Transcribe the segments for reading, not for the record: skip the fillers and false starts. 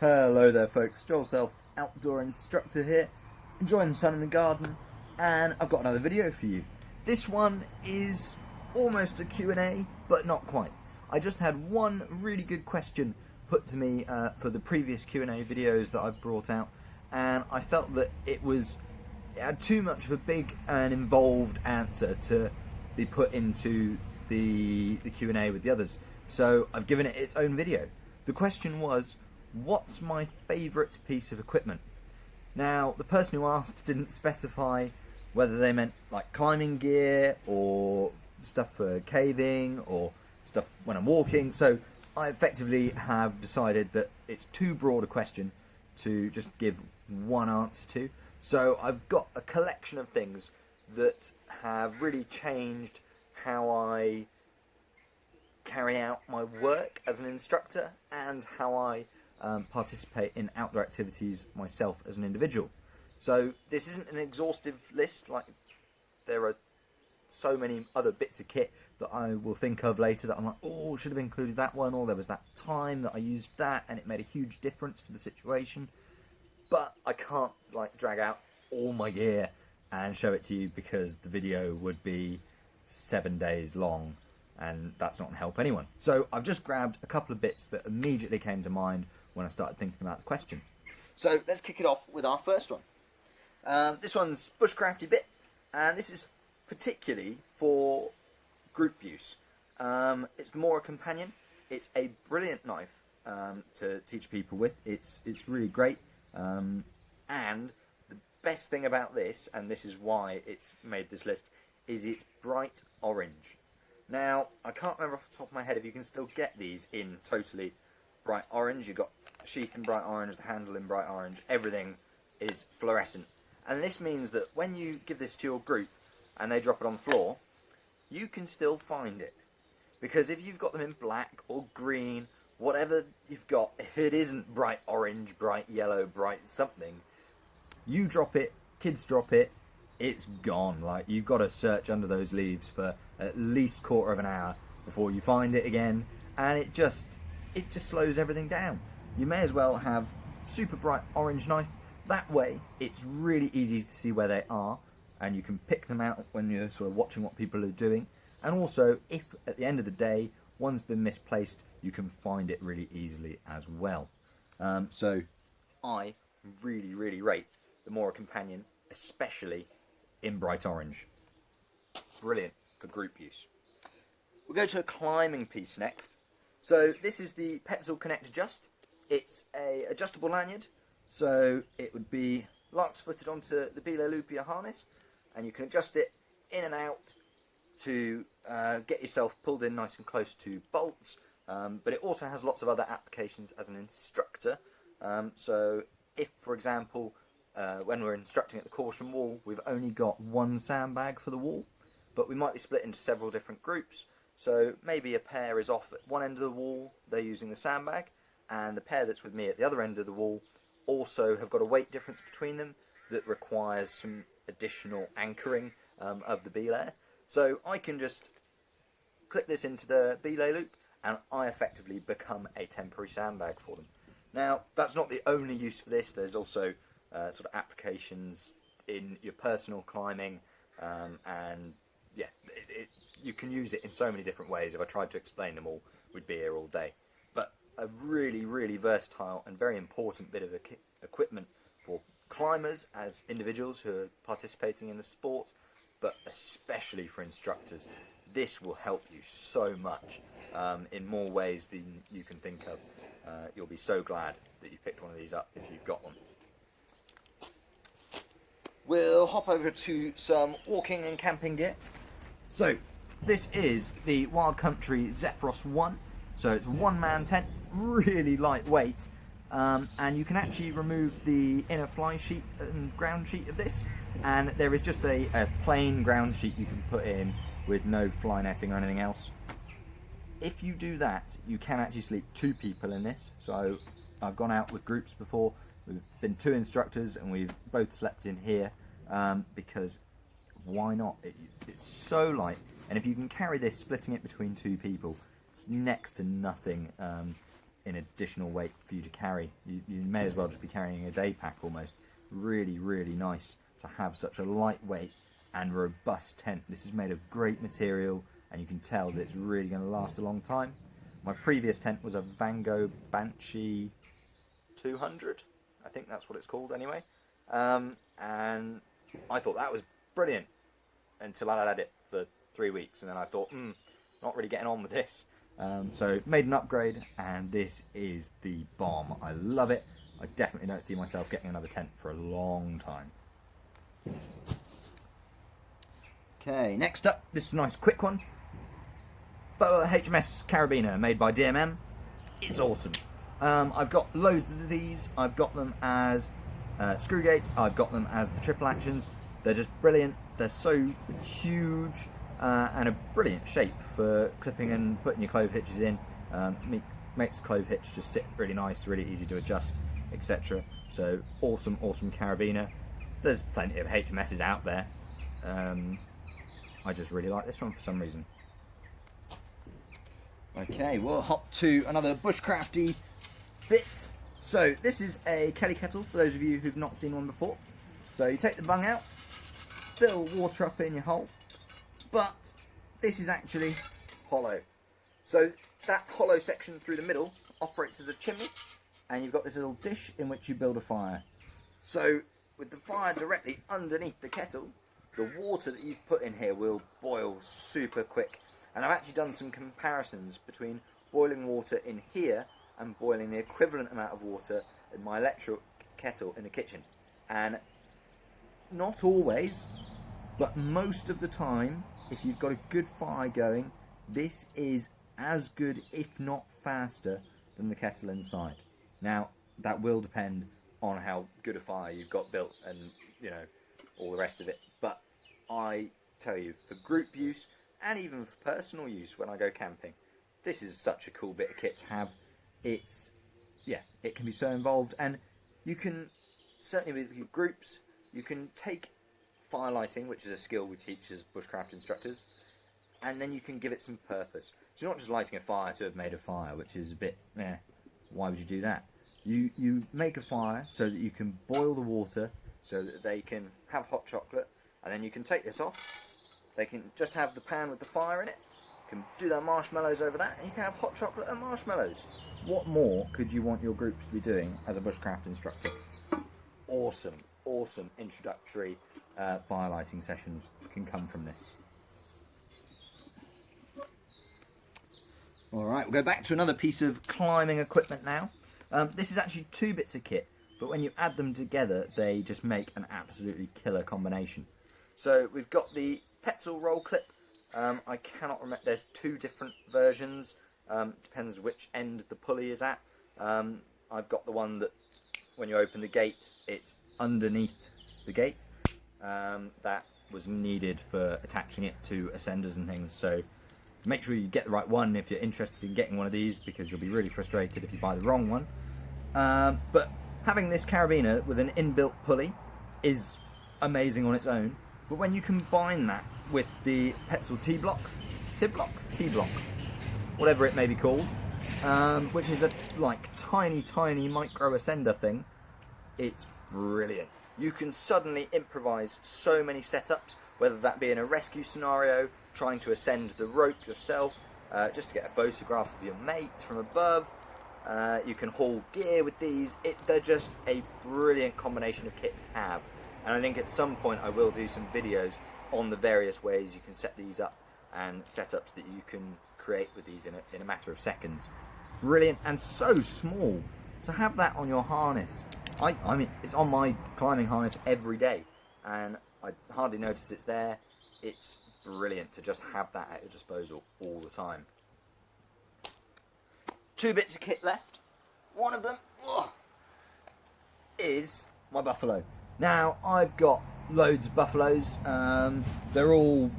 Hello there folks, Joel Self, outdoor instructor here, enjoying the sun in the garden, and I've got another video for you. This one is almost a Q&A, but not quite. I just had one really good question put to me for the previous Q&A videos that I've brought out, and I felt that it had too much of a big and involved answer to be put into the Q&A with the others. So I've given it its own video. The question was, what's my favourite piece of equipment? Now, the person who asked didn't specify whether they meant like climbing gear or stuff for caving or stuff when I'm walking, so I effectively have decided that it's too broad a question to just give one answer to. So I've got a collection of things that have really changed how I carry out my work as an instructor and how I participate in outdoor activities myself as an individual. So this isn't an exhaustive list, like there are so many other bits of kit that I will think of later that I'm like, oh, should have included that one, or there was that time that I used that and it made a huge difference to the situation. But I can't like drag out all my gear and show it to you because the video would be 7 days long and that's not going to help anyone. So I've just grabbed a couple of bits that immediately came to mind when I started thinking about the question. So let's kick it off with our first one. This one's bushcrafty bit, and this is particularly for group use. It's more a companion. It's a brilliant knife to teach people with. It's really great, and the best thing about this, and this is why it's made this list, is it's bright orange. Now, I can't remember off the top of my head if you can still get these in totally bright orange. You've got the sheath in bright orange, the handle in bright orange, everything is fluorescent. And this means that when you give this to your group and they drop it on the floor, you can still find it. Because if you've got them in black or green, whatever you've got, if it isn't bright orange, bright yellow, bright something, you drop it, kids drop it, it's gone. Like, you've got to search under those leaves for at least quarter of an hour before you find it again, and it just slows everything down. You may as well have super bright orange knife. That way it's really easy to see where they are and you can pick them out when you're sort of watching what people are doing, and also if at the end of the day one's been misplaced, you can find it really easily as well. So I really rate the Mora Companion, especially in bright orange. Brilliant for group use. We'll go to a climbing piece next. So this is the Petzl Connect Adjust. It's a adjustable lanyard, so it would be lark's footed onto the belay loop of your harness, and you can adjust it in and out to get yourself pulled in nice and close to bolts, but it also has lots of other applications as an instructor. So if, for example, when we're instructing at the caution wall, we've only got one sandbag for the wall, but we might be split into several different groups. So maybe a pair is off at one end of the wall, they're using the sandbag, and the pair that's with me at the other end of the wall also have got a weight difference between them that requires some additional anchoring of the belay. So I can just clip this into the belay loop and I effectively become a temporary sandbag for them. Now, that's not the only use for this. There's also sort of applications in your personal climbing, and yeah, you can use it in so many different ways. If I tried to explain them all, we'd be here all day. But a really versatile and very important bit of equipment for climbers as individuals who are participating in the sport, but especially for instructors. This will help you so much in more ways than you can think of. You'll be so glad that you picked one of these up if you've got one. We'll hop over to some walking and camping gear. So this is the Wild Country Zephyros 1. So it's a one-man tent, really lightweight, and you can actually remove the inner fly sheet and ground sheet of this, and there is just a plain ground sheet you can put in with no fly netting or anything else. If you do that, you can actually sleep 2 people in this. So I've gone out with groups before, we've been 2 instructors and we've both slept in here, because why not? It's so light, and if you can carry this, splitting it between 2 people, it's next to nothing in additional weight for you to carry. You may as well just be carrying a day pack almost. Really, really nice to have such a lightweight and robust tent. This is made of great material, and you can tell that it's really going to last a long time. My previous tent was a Vango Banshee 200, I think that's what it's called anyway, and I thought that was brilliant until I had it for 3 weeks, and then I thought, not really getting on with this. So made an upgrade, and this is the bomb. I love it. I definitely don't see myself getting another tent for a long time. Okay, next up, this is a nice quick one. Boa HMS Carabiner, made by DMM. It's awesome. I've got loads of these. I've got them as screw gates. I've got them as the triple actions. They're just brilliant. They're so huge and a brilliant shape for clipping and putting your clove hitches in. Makes the clove hitch just sit really nice, really easy to adjust, etc. So awesome, awesome carabiner. There's plenty of HMSs out there. I just really like this one for some reason. Okay, we'll hop to another bushcrafty bit. So this is a Kelly kettle, for those of you who've not seen one before. So you take the bung out, fill water up in your hole, but this is actually hollow. So that hollow section through the middle operates as a chimney, and you've got this little dish in which you build a fire. So with the fire directly underneath the kettle, the water that you've put in here will boil super quick. And I've actually done some comparisons between boiling water in here and boiling the equivalent amount of water in my electric kettle in the kitchen. And not always, but most of the time, if you've got a good fire going, this is as good, if not faster, than the kettle inside. Now, that will depend on how good a fire you've got built and, you know, all the rest of it. But I tell you, for group use, and even for personal use when I go camping, this is such a cool bit of kit to have. It's, yeah, it can be so involved, and you can, certainly with your groups, you can take firelighting, which is a skill we teach as bushcraft instructors, and then you can give it some purpose. So you're not just lighting a fire to have made a fire, which is a bit, why would you do that? You make a fire so that you can boil the water, so that they can have hot chocolate, and then you can take this off. They can just have the pan with the fire in it, you can do their marshmallows over that, and you can have hot chocolate and marshmallows. What more could you want your groups to be doing as a bushcraft instructor? Awesome, awesome introductory firelighting sessions can come from this. Alright, we'll go back to another piece of climbing equipment now. This is actually two bits of kit, but when you add them together, they just make an absolutely killer combination. So we've got the Petzl roll clip. I cannot remember, there's two different versions, depends which end the pulley is at. I've got the one that when you open the gate, it's underneath the gate. That was needed for attaching it to ascenders and things, so make sure you get the right one if you're interested in getting one of these, because you'll be really frustrated if you buy the wrong one. But having this carabiner with an inbuilt pulley is amazing on its own, but when you combine that with the Petzl T-block, whatever it may be called, which is a like tiny micro ascender thing, it's brilliant. You can suddenly improvise so many setups, whether that be in a rescue scenario, trying to ascend the rope yourself, just to get a photograph of your mate from above. You can haul gear with these. They're just a brilliant combination of kit to have. And I think at some point I will do some videos on the various ways you can set these up and setups that you can create with these in a matter of seconds. Brilliant, and so small to have that on your harness. I mean, it's on my climbing harness every day, and I hardly notice it's there. It's brilliant to just have that at your disposal all the time. Two bits of kit left. One of them is my buffalo. Now, I've got loads of buffaloes. They're all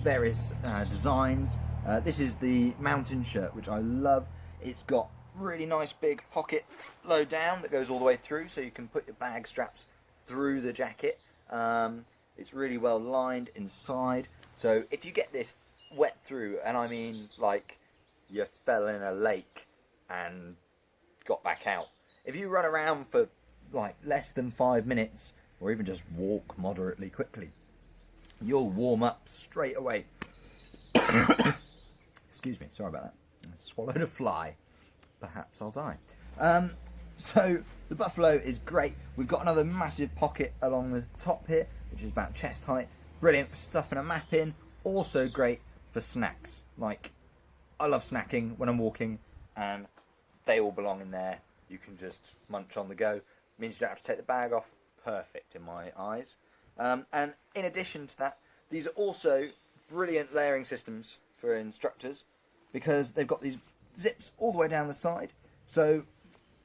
various designs. This is the mountain shirt, which I love. It's got really nice big pocket low down that goes all the way through, so you can put your bag straps through the jacket. It's really well lined inside, so if you get this wet through, and I mean like you fell in a lake and got back out. If you run around for like less than 5 minutes, or even just walk moderately quickly, you'll warm up straight away. Excuse me, sorry about that. I swallowed a fly. Perhaps I'll die. So the Buffalo is great. We've got another massive pocket along the top here, which is about chest height. Brilliant for stuffing a map in. Also great for snacks. Like, I love snacking when I'm walking, and they all belong in there. You can just munch on the go. Means you don't have to take the bag off. Perfect in my eyes. And in addition to that, these are also brilliant layering systems for instructors, because they've got these zips all the way down the side. So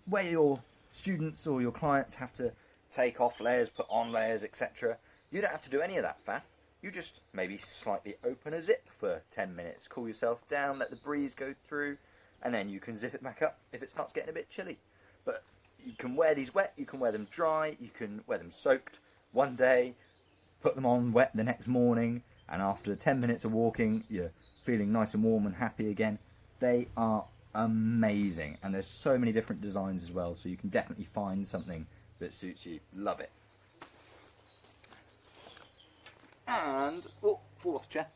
where your students or your clients have to take off layers, put on layers, etc., you don't have to do any of that faff. You just maybe slightly open a zip for 10 minutes, cool yourself down, let the breeze go through, and then you can zip it back up if it starts getting a bit chilly. But you can wear these wet, you can wear them dry, you can wear them soaked one day, put them on wet the next morning, and after 10 minutes of walking, you're feeling nice and warm and happy again. They are amazing, and there's so many different designs as well, so you can definitely find something that suits you. Love it. And, oh, fall off the chair.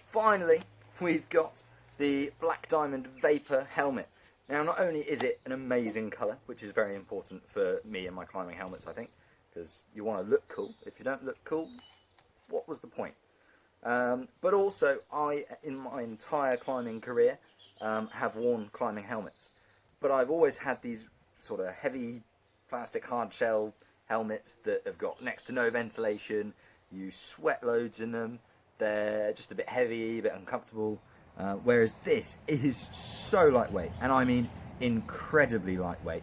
Finally, we've got the Black Diamond Vapor helmet. Now, not only is it an amazing colour, which is very important for me and my climbing helmets, I think, because you want to look cool. If you don't look cool, what was the point? But also, I, in my entire climbing career, have worn climbing helmets. But I've always had these sort of heavy plastic hard shell helmets that have got next to no ventilation. You sweat loads in them. They're just a bit heavy, a bit uncomfortable. Whereas this is so lightweight, and I mean incredibly lightweight.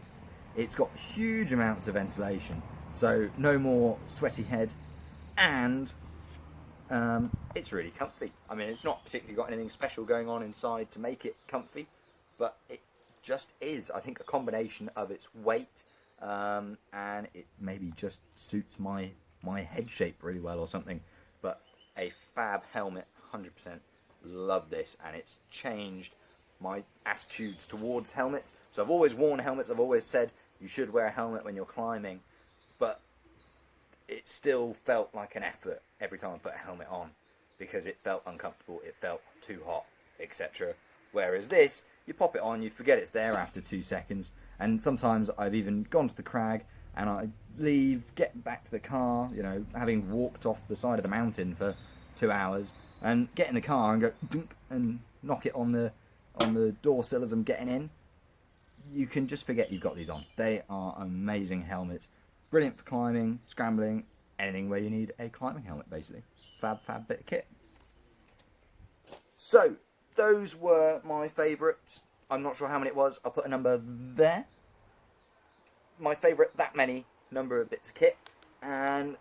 It's got huge amounts of ventilation, so no more sweaty head, and it's really comfy. I mean, it's not particularly got anything special going on inside to make it comfy, but it just is. I think a combination of its weight and it maybe just suits my head shape really well or something. But a fab helmet, 100%. Love this, and it's changed my attitudes towards helmets. So I've always worn helmets. I've always said you should wear a helmet when you're climbing, but it still felt like an effort every time I put a helmet on, because it felt uncomfortable, it felt too hot, etc. Whereas this, you pop it on, you forget it's there after 2 seconds. And sometimes I've even gone to the crag and I leave, get back to the car, you know, having walked off the side of the mountain for 2 hours, and get in the car and go dunk and knock it on the door sill as I'm getting in. You can just forget you've got these on. They are amazing helmets. Brilliant for climbing, scrambling, anything where you need a climbing helmet, basically. Fab bit of kit. So, those were my favourites. I'm not sure how many it was. I'll put a number there. My favourite, that many number of bits of kit. And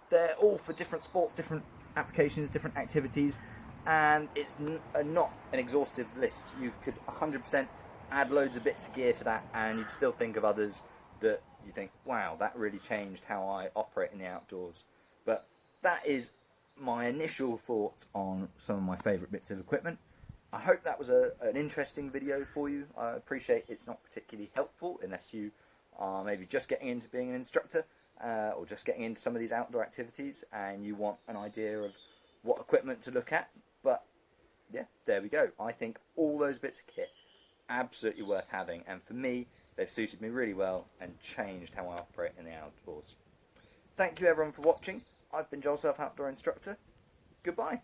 they're all for different sports, different applications, different activities. And it's not an exhaustive list. You could 100% add loads of bits of gear to that, and you'd still think of others that you think, wow, that really changed how I operate in the outdoors. But that is my initial thoughts on some of my favourite bits of equipment. I hope that was an interesting video for you. I appreciate it's not particularly helpful unless you are maybe just getting into being an instructor or just getting into some of these outdoor activities and you want an idea of what equipment to look at. But yeah, there we go. I think all those bits of kit absolutely worth having, and for me they've suited me really well and changed how I operate in the outdoors. Thank you everyone for watching. I've been Joel, Self Outdoor Instructor. Goodbye.